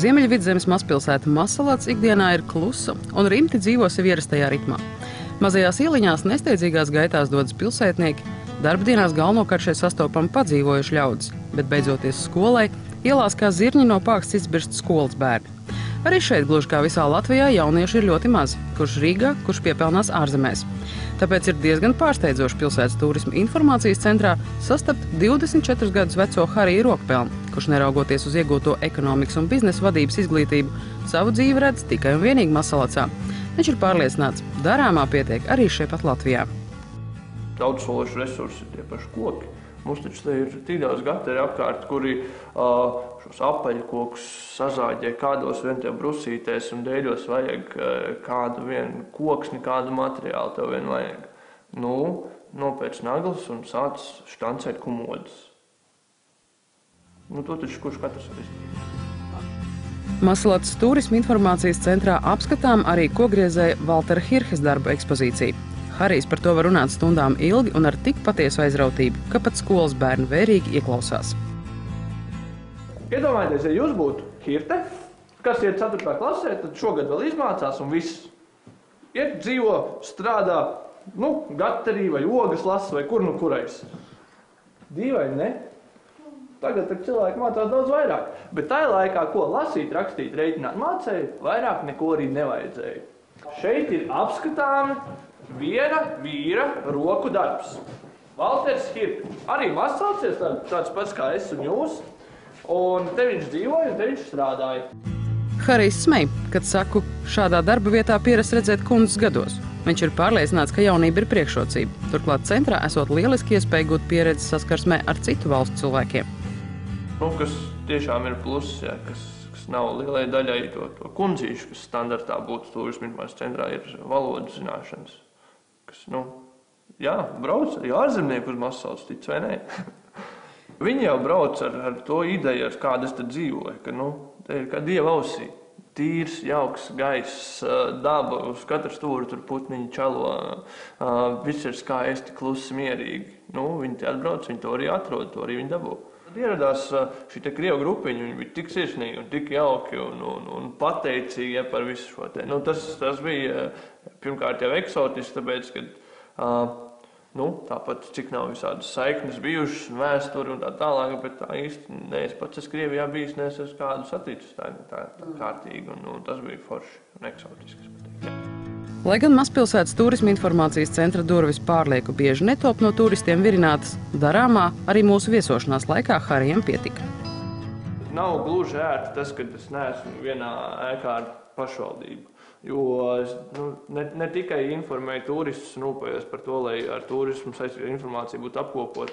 Ziemeļvidzemes mazpilsēta Mazsalats ikdienā ir klusa, un rimti dzīvo sev ierastajā ritmā. Mazajās ieliņās nesteidzīgās gaitās dodas pilsētnieki, darbdienās galvenokārt šeit sastopami padzīvojuši ļaudis, bet beidzoties skolai, ielās kā zirņi no pāksts izbirst skolas bērni. Arī šeit, gluži kā visā Latvijā, jaunieši ir ļoti mazi, kurš Rīgā, kurš piepelnās ārzemēs. Tāpēc ir diezgan pārsteidzoši pilsētas turisma informācijas centrā sastapt 24 gadus veco Hariju Rokpelnu, kurš neraugoties uz iegūto ekonomikas un biznesa vadības izglītību, savu dzīvi redz tikai un vienīgi Mazsalacā. Viņš ir pārliecināts, darāmā pietiek arī šeit pat Latvijā. Daudzsološi resursi ir tie paši koki. Mums taču te ir tik daudz gateri apkārt, kuri šos apaļkokus sazāģē kādos vien tie brusītēs un dēļos vajag kādu vien koksni, kādu materiālu tev vien vajag. Nopēc naglas un sāc štancēt kumodus. To taču kurš katrs var izdarīt. Mazsalacas turisma informācijas centrā apskatām arī kogriezēja Valtera Hirhes darba ekspozīciju. Harijs par to var runāt stundām ilgi un ar tik patiesu aizrautību, ka pat skolas bērni vērīgi ieklausās. Iedomājieties, ja jūs būtu Hirte, kas iet 4. klasē, tad šogad vēl izmācās un viss. Iet dzīvo, strādā, gaterī vai ogas lasa vai kurais. Dīvaini, ne? Tagad cilvēki mācās daudz vairāk. Bet tajā laikā, ko lasīt, rakstīt, reiķināt mācēja, vairāk neko arī nevajadzēja. Šeit ir apskatāmi viena vīra roku darbs. Valters Hirte. Arī Mazsalats tāds pats kā es un jūs. Un te viņš dzīvoja un te viņš strādāja. Harijs smej, kad saku, šādā darba vietā pierast redzēt kundzes gados. Viņš ir pārliecināts, ka jaunība ir priekšrocība. Turklāt centrā esot lieliski iespēja gūt pieredzi saskarsmē ar citu valstu cilvēkiem. Kas tiešām ir pluss, kas nav lielai daļai to kundzīšu, kas standartā būtu turisma informācijas centrā, ir valodu zināšanas. Brauc arī ārzemnieki uz Mazsalatu, tic vai ne? Viņi jau brauc ar to ideju, ar kādu es te dzīvoju, ka te ir kā dieva ausī. Tīrs, jauks gaiss, daba, uz katru stūri tur putniņi čalo, viss ir skaisti, klusi, mierīgi. Viņi te atbrauc, viņi to arī atrod, to arī viņi dabū. Tad ieradās šī krievu grupiņa, viņi bija tik sirsnīgi un tik jauki un pateicīgi par visu šo te. Tas bija pirmkārt jau eksotiski, tāpēc, ka tāpat cik nav visādas saiknes bijušas, vēsturi un tā tālāk, bet tā īsti ne es pats Krievijā bijis, ne es kādu saticis tā kārtīgi, un tas bija forši un eksotisks. Lai gan mazpilsētas turisma informācijas centra durvis pārlieku bieži netop no turistiem virinātas, darāmā arī mūsu viesošanās laikā Harijam pietika. Nav gluži ērti tas, ka es neesmu vienā ēkā ar pašvaldību. Jo es ne tikai informēju turistus un rūpējos par to, lai ar turismu saistīta informācija būtu apkopota.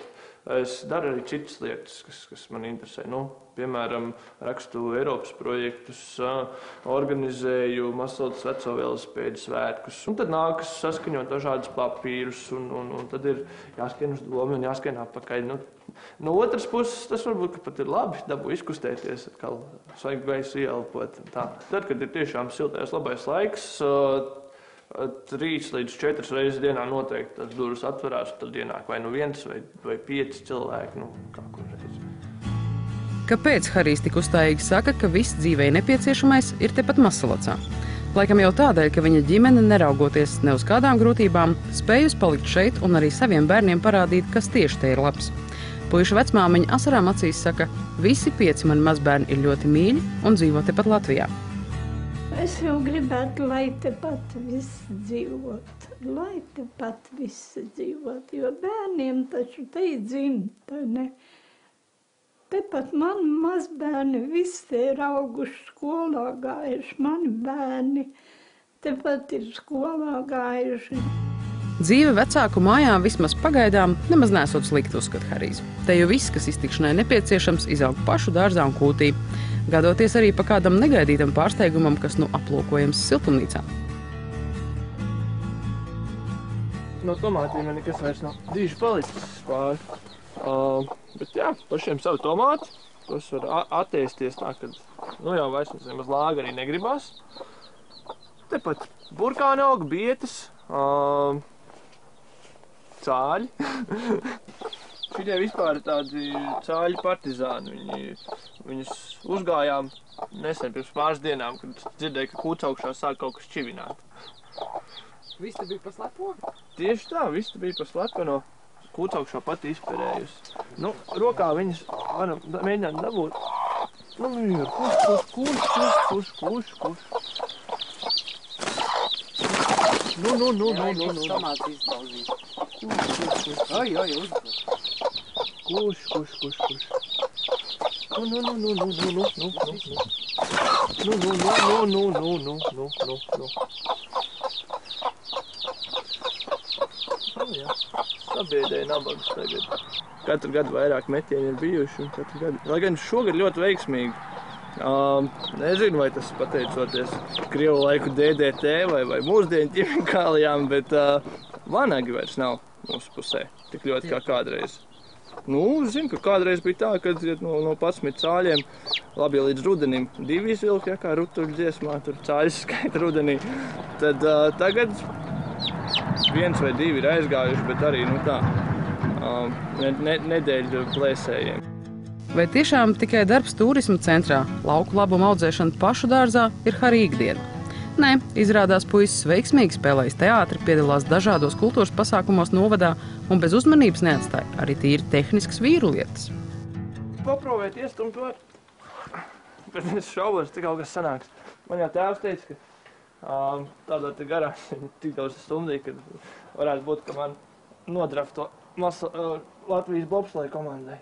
Es daru arī citas lietas, kas man interesē. Piemēram, rakstu Eiropas projektus, organizēju Mazsalatas veco velosipēdu svētkus. Un tad nākas saskaņot dažādus papīrus, un tad ir jāskrien uz domu un jāskrien atpakaļ. No otras puses, tas varbūt pat ir labi, dabū izkustēties, atkal svaigu gaisu ieelpot. Tad, kad ir tiešām siltais labais laiks, 3 līdz 4 reizes dienā noteikti tas durvis atverās, tad ienāk vai 1 vai 5 cilvēki, kā kur reiz. Kāpēc Harijs tik uzstājīgi saka, ka viss dzīvei nepieciešamais ir tepat Mazsalacā? Laikam jau tādēļ, ka viņa ģimene, neraugoties ne uz kādām grūtībām, spējusi palikt šeit un arī saviem bērniem parādīt, kas tieši te ir labs. Puiša vecmāmiņa asarām acīs saka, visi 5 mani mazbērni ir ļoti mīļi un dzīvo tepat Latvijā. Es jau gribētu, lai tepat viss dzīvot, jo bērniem taču te ir dzimtene. Tepat mani mazbērni visi te ir auguši skolā gājuši, mani bērni tepat ir skolā gājuši. Dzīve vecāku mājām vismaz pagaidām nemaz nesot slikti, uzskata Harijs. Te jau viss, kas iztikšanai nepieciešams, izaug pašu dārzā un kūtī, gadoties arī pa kādam negaidītam pārsteigumam, kas aplūkojams siltumnīcā. No tomātiem nekas vairs nav dīži palicis pāri. Bet pašiem savu tomāti, tos var atēsties tā, kad jau vairs nemaz lāga arī negribās. Tepat burkāni aug, bietes, cāļi. Šitie vispār ir tādi cāļu partizāni. Viņus uzgājām nesen pirms pāris dienām, kad dzirdēju, ka Kūcaukšā sāk kaut kas čivināt. Vista bija pa slepeno? Tieši tā, vista bija pa slepeno. Kūcaukšā pati izperējusi. Nu, rokā viņas varam mēģināt dabūt. Nu, ir kuš. Nu. Samāc izbauzīt. Oj, uzbūs. Kuš. Jā. Sabiedēja nabagas tagad. Katru gadu vairāk metieni ir bijuši. Lai gan šogad ļoti veiksmīgi. Nezinu, vai tas pateicoties Krievu laiku DDT vai mūsdienu ķimikālijām, bet vanagi vairs nav mūsu pusē tik ļoti kā kādreiz. Nu, zinu, ka kādreiz bija tā, kad no 11 cāļiem, labi līdz rudenim 2 izvilka, kā rutuļu dziesmā, tur cāļus skaita rudenī. Tad tagad 1 vai 2 ir aizgājuši, bet arī tā, nedēļu plēsējiem. Vai tiešām tikai darbs turisma centrā, lauku labumu audzēšana pašu dārzā ir Hari ikdiena? Nē, izrādās puisis veiksmīgi spēlējis teātri, piedalās dažādos kultūras pasākumos novadā un bez uzmanības neatstāja arī tīri tehniskas vīru lietas. Paprovēt iestumt var, bet es šaubos, ka kaut kas sanāks. Man jau tēvs teica, ka tādā te garā tik daudz stumdīja, ka varētu būt, ka man nodrafto Latvijas bobsleja komandai.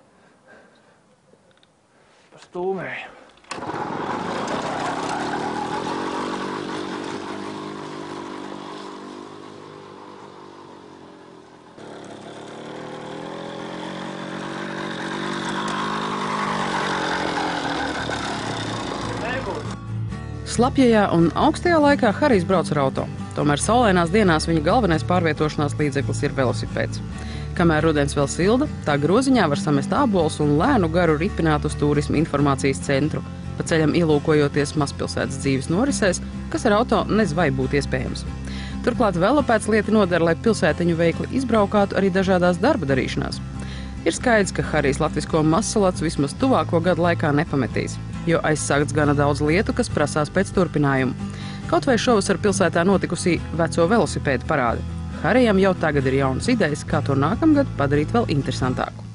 Par stūmēju. Slapjajā un augstajā laikā Harijs brauc ar auto. Tomēr saulainās dienās viņa galvenais pārvietošanās līdzeklis ir velosipēds. Kamēr rudens vēl silda, tā groziņā var samest ābolus un lēnu garu ripināt uz turisma informācijas centru, pa ceļam ielūkojoties mazpilsētas dzīves norisēs, kas ar auto nez vai būtu iespējams. Turklāt velopēds lieti nodara, lai pilsētiņu veikli izbraukātu arī dažādās darba darīšanās. Ir skaidrs, ka Harijs latvisko mazsalats vismaz tuvāko gadu laikā nepametīs, jo aizsākts gana daudz lietu, kas prasās pēc turpinājumu. Kaut vai šovasar pilsētā notikusī veco velosipēdu parāde. Harijam jau tagad ir jaunas idejas, kā to nākamgad padarīt vēl interesantāku.